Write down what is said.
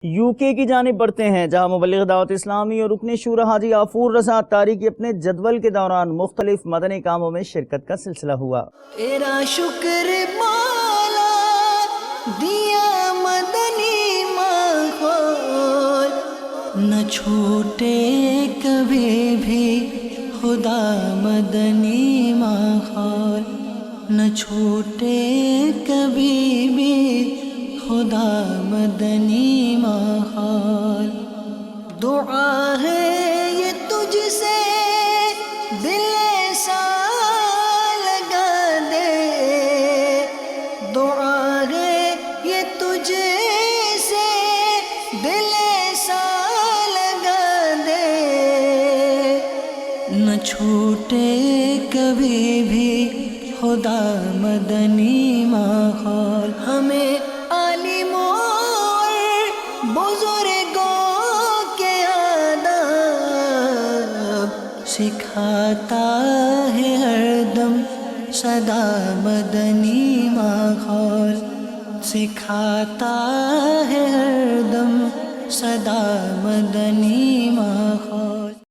You کے کی جانب بڑھتے ہیں، جہاں مبلغ دعوت اسلامی اور رکن شورا حاجی غفور رضا اتاری کی اپنے جدول کے دوران مختلف مدنی کاموں میں شرکت کا سلسلہ ہوا۔ تیرا شکر مولا دیا مدنی ماحول، نہ چھوٹے کبھی بھی خدا مدنی ماحول، نہ چھوٹے کبھی بھی خدا مدنی ماحول۔ دعا ہے یہ تجھ سے دل ایسا لگا دے، دعا ہے یہ تجھ سے دل ایسا لگا دے، نہ چھوٹے کبھی بھی خدا مدنی ماحول۔ ہمیں عالموں اور بزرگوں کے آداب سکھاتا ہے ہر دم سدا مدنی ماحول، سکھاتا ہے ہر دم سدا مدنی ماحول۔